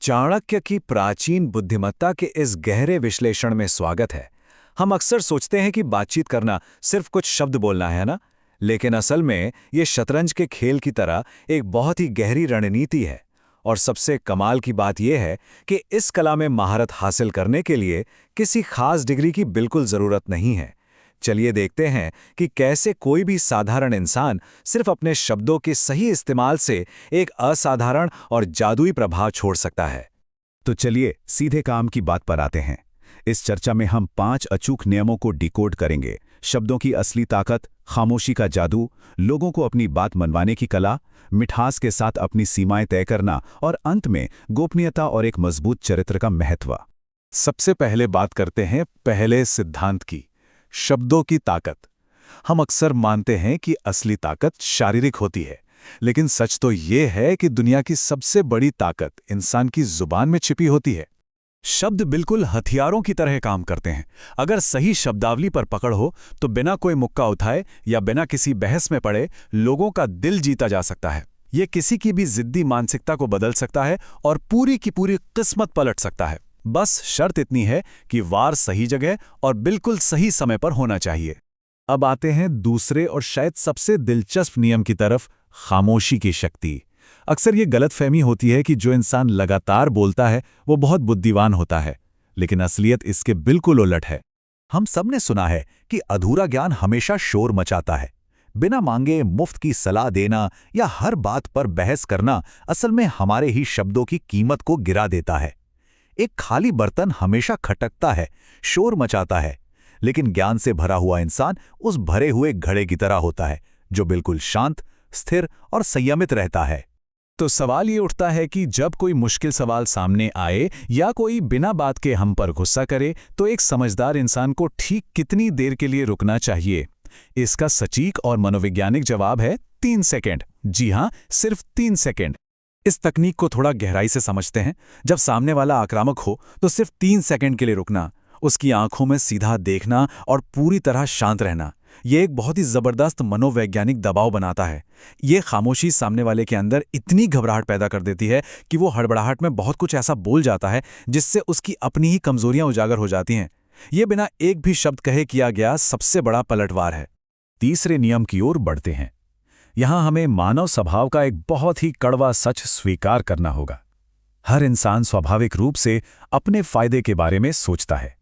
चाणक्य की प्राचीन बुद्धिमत्ता के इस गहरे विश्लेषण में स्वागत है। हम अक्सर सोचते हैं कि बातचीत करना सिर्फ कुछ शब्द बोलना है ना, लेकिन असल में ये शतरंज के खेल की तरह एक बहुत ही गहरी रणनीति है। और सबसे कमाल की बात यह है कि इस कला में महारत हासिल करने के लिए किसी खास डिग्री की बिल्कुल जरूरत नहीं है। चलिए देखते हैं कि कैसे कोई भी साधारण इंसान सिर्फ अपने शब्दों के सही इस्तेमाल से एक असाधारण और जादुई प्रभाव छोड़ सकता है। तो चलिए सीधे काम की बात पर आते हैं। इस चर्चा में हम 5 अचूक नियमों को डिकोड करेंगे। शब्दों की असली ताकत, खामोशी का जादू, लोगों को अपनी बात मनवाने की कला, मिठास के साथ अपनी सीमाएं तय करना और अंत में गोपनीयता और एक मजबूत चरित्र का महत्व। सबसे पहले बात करते हैं पहले सिद्धांत की, शब्दों की ताकत। हम अक्सर मानते हैं कि असली ताकत शारीरिक होती है, लेकिन सच तो ये है कि दुनिया की सबसे बड़ी ताकत इंसान की जुबान में छिपी होती है। शब्द बिल्कुल हथियारों की तरह काम करते हैं। अगर सही शब्दावली पर पकड़ हो तो बिना कोई मुक्का उठाए या बिना किसी बहस में पड़े लोगों का दिल जीता जा सकता है। ये किसी की भी जिद्दी मानसिकता को बदल सकता है और पूरी की पूरी किस्मत पलट सकता है। बस शर्त इतनी है कि वार सही जगह और बिल्कुल सही समय पर होना चाहिए। अब आते हैं दूसरे और शायद सबसे दिलचस्प नियम की तरफ, खामोशी की शक्ति। अक्सर ये गलतफहमी होती है कि जो इंसान लगातार बोलता है वो बहुत बुद्धिमान होता है, लेकिन असलियत इसके बिल्कुल उलट है। हम सबने सुना है कि अधूरा ज्ञान हमेशा शोर मचाता है। बिना मांगे मुफ्त की सलाह देना या हर बात पर बहस करना असल में हमारे ही शब्दों की कीमत को गिरा देता है। एक खाली बर्तन हमेशा खटकता है, शोर मचाता है, लेकिन ज्ञान से भरा हुआ इंसान उस भरे हुए घड़े की तरह होता है जो बिल्कुल शांत, स्थिर और संयमित रहता है। तो सवाल ये उठता है कि जब कोई मुश्किल सवाल सामने आए या कोई बिना बात के हम पर गुस्सा करे तो एक समझदार इंसान को ठीक कितनी देर के लिए रुकना चाहिए? इसका सटीक और मनोवैज्ञानिक जवाब है 3 सेकंड। जी हां, सिर्फ 3 सेकंड। इस तकनीक को थोड़ा गहराई से समझते हैं। जब सामने वाला आक्रामक हो तो सिर्फ 3 सेकंड के लिए रुकना, उसकी आंखों में सीधा देखना और पूरी तरह शांत रहना, यह एक बहुत ही जबरदस्त मनोवैज्ञानिक दबाव बनाता है। यह खामोशी सामने वाले के अंदर इतनी घबराहट पैदा कर देती है कि वो हड़बड़ाहट में बहुत कुछ ऐसा बोल जाता है जिससे उसकी अपनी ही कमजोरियां उजागर हो जाती हैं। यह बिना एक भी शब्द कहे किया गया सबसे बड़ा पलटवार है। तीसरे नियम की ओर बढ़ते हैं। यहां हमें मानव स्वभाव का एक बहुत ही कड़वा सच स्वीकार करना होगा। हर इंसान स्वाभाविक रूप से अपने फायदे के बारे में सोचता है।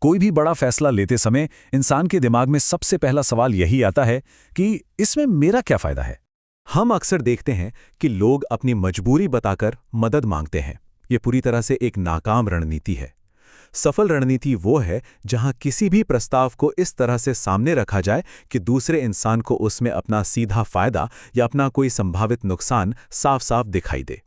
कोई भी बड़ा फैसला लेते समय इंसान के दिमाग में सबसे पहला सवाल यही आता है कि इसमें मेरा क्या फायदा है। हम अक्सर देखते हैं कि लोग अपनी मजबूरी बताकर मदद मांगते हैं। ये पूरी तरह से एक नाकाम रणनीति है। सफल रणनीति वो है जहां किसी भी प्रस्ताव को इस तरह से सामने रखा जाए कि दूसरे इंसान को उसमें अपना सीधा फायदा या अपना कोई संभावित नुकसान साफ साफ दिखाई दे।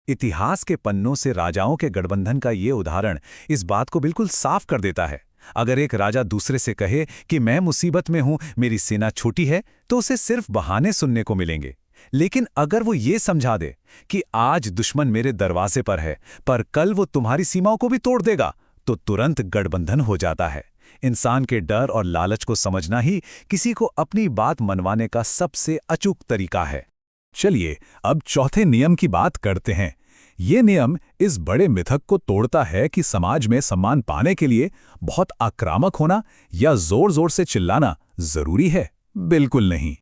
इतिहास के पन्नों से राजाओं के गठबंधन का ये उदाहरण इस बात को बिल्कुल साफ कर देता है। अगर एक राजा दूसरे से कहे कि मैं मुसीबत में हूं, मेरी सेना छोटी है, तो उसे सिर्फ बहाने सुनने को मिलेंगे। लेकिन अगर वो ये समझा दे कि आज दुश्मन मेरे दरवाजे पर है, पर कल वो तुम्हारी सीमाओं को भी तोड़ देगा, तो तुरंत गठबंधन हो जाता है। इंसान के डर और लालच को समझना ही किसी को अपनी बात मनवाने का सबसे अचूक तरीका है। चलिए अब चौथे नियम की बात करते हैं। ये नियम इस बड़े मिथक को तोड़ता है कि समाज में सम्मान पाने के लिए बहुत आक्रामक होना या जोर जोर से चिल्लाना जरूरी है। बिल्कुल नहीं।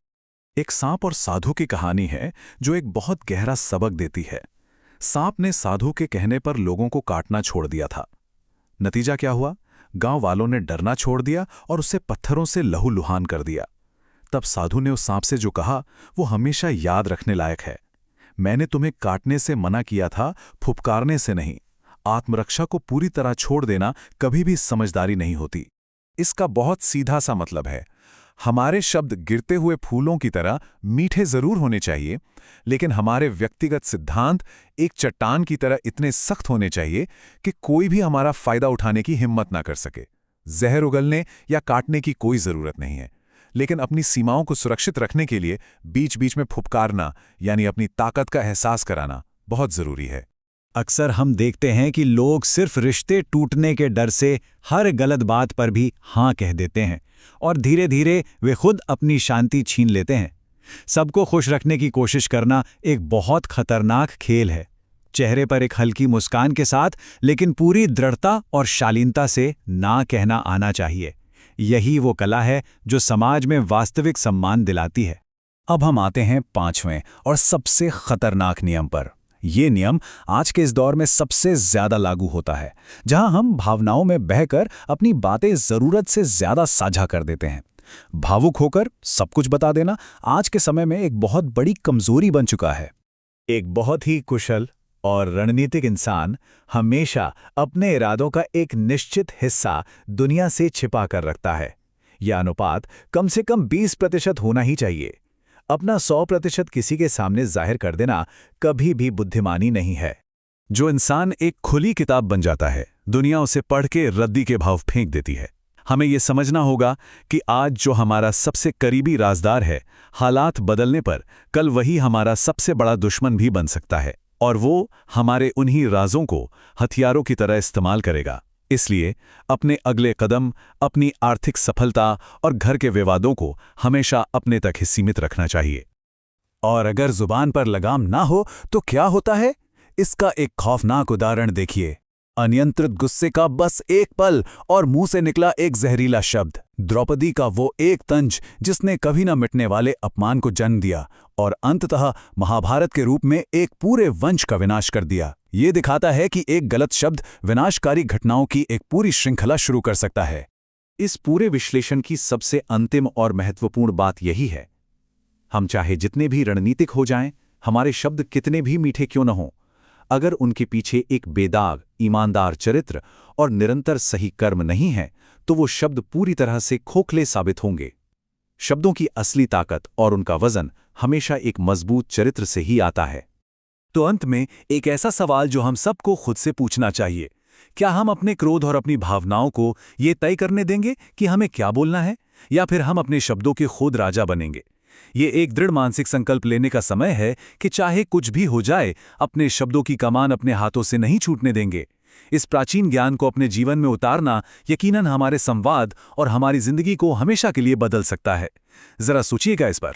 एक सांप और साधु की कहानी है जो एक बहुत गहरा सबक देती है। सांप ने साधु के कहने पर लोगों को काटना छोड़ दिया था। नतीजा क्या हुआ? गांव वालों ने डरना छोड़ दिया और उसे पत्थरों से लहूलुहान कर दिया। तब साधु ने उस सांप से जो कहा वो हमेशा याद रखने लायक है। मैंने तुम्हें काटने से मना किया था, फुफकारने से नहीं। आत्मरक्षा को पूरी तरह छोड़ देना कभी भी समझदारी नहीं होती। इसका बहुत सीधा सा मतलब है, हमारे शब्द गिरते हुए फूलों की तरह मीठे जरूर होने चाहिए, लेकिन हमारे व्यक्तिगत सिद्धांत एक चट्टान की तरह इतने सख्त होने चाहिए कि कोई भी हमारा फायदा उठाने की हिम्मत ना कर सके। जहर उगलने या काटने की कोई जरूरत नहीं है, लेकिन अपनी सीमाओं को सुरक्षित रखने के लिए बीच बीच में फुफकारना यानी अपनी ताकत का एहसास कराना बहुत जरूरी है। अक्सर हम देखते हैं कि लोग सिर्फ रिश्ते टूटने के डर से हर गलत बात पर भी हाँ कह देते हैं और धीरे धीरे वे खुद अपनी शांति छीन लेते हैं। सबको खुश रखने की कोशिश करना एक बहुत खतरनाक खेल है। चेहरे पर एक हल्की मुस्कान के साथ, लेकिन पूरी दृढ़ता और शालीनता से ना कहना आना चाहिए। यही वो कला है जो समाज में वास्तविक सम्मान दिलाती है। अब हम आते हैं 5वें और सबसे खतरनाक नियम पर। ये नियम आज के इस दौर में सबसे ज्यादा लागू होता है, जहां हम भावनाओं में बहकर अपनी बातें जरूरत से ज्यादा साझा कर देते हैं। भावुक होकर सब कुछ बता देना आज के समय में एक बहुत बड़ी कमजोरी बन चुका है। एक बहुत ही कुशल और रणनीतिक इंसान हमेशा अपने इरादों का एक निश्चित हिस्सा दुनिया से छिपा कर रखता है। यह अनुपात कम से कम 20% होना ही चाहिए। अपना 100% किसी के सामने जाहिर कर देना कभी भी बुद्धिमानी नहीं है। जो इंसान एक खुली किताब बन जाता है, दुनिया उसे पढ़ के रद्दी के भाव फेंक देती है। हमें यह समझना होगा कि आज जो हमारा सबसे करीबी राजदार है, हालात बदलने पर कल वही हमारा सबसे बड़ा दुश्मन भी बन सकता है, और वो हमारे उन्हीं राजों को हथियारों की तरह इस्तेमाल करेगा। इसलिए अपने अगले कदम, अपनी आर्थिक सफलता और घर के विवादों को हमेशा अपने तक ही सीमित रखना चाहिए। और अगर जुबान पर लगाम ना हो तो क्या होता है, इसका एक खौफनाक उदाहरण देखिए। अनियंत्रित गुस्से का बस एक पल और मुंह से निकला एक जहरीला शब्द। द्रौपदी का वो एक तंज जिसने कभी न मिटने वाले अपमान को जन्म दिया और अंततः महाभारत के रूप में एक पूरे वंश का विनाश कर दिया। ये दिखाता है कि एक गलत शब्द विनाशकारी घटनाओं की एक पूरी श्रृंखला शुरू कर सकता है। इस पूरे विश्लेषण की सबसे अंतिम और महत्वपूर्ण बात यही है, हम चाहे जितने भी रणनीतिक हो जाएं, हमारे शब्द कितने भी मीठे क्यों न हों, अगर उनके पीछे एक बेदाग, ईमानदार चरित्र और निरंतर सही कर्म नहीं है, तो वो शब्द पूरी तरह से खोखले साबित होंगे। शब्दों की असली ताकत और उनका वजन हमेशा एक मजबूत चरित्र से ही आता है। तो अंत में एक ऐसा सवाल जो हम सबको खुद से पूछना चाहिए, क्या हम अपने क्रोध और अपनी भावनाओं को ये तय करने देंगे कि हमें क्या बोलना है, या फिर हम अपने शब्दों के खुद राजा बनेंगे? ये एक दृढ़ मानसिक संकल्प लेने का समय है कि चाहे कुछ भी हो जाए, अपने शब्दों की कमान अपने हाथों से नहीं छूटने देंगे। इस प्राचीन ज्ञान को अपने जीवन में उतारना यकीनन हमारे संवाद और हमारी जिंदगी को हमेशा के लिए बदल सकता है। जरा सोचिएगा इस पर।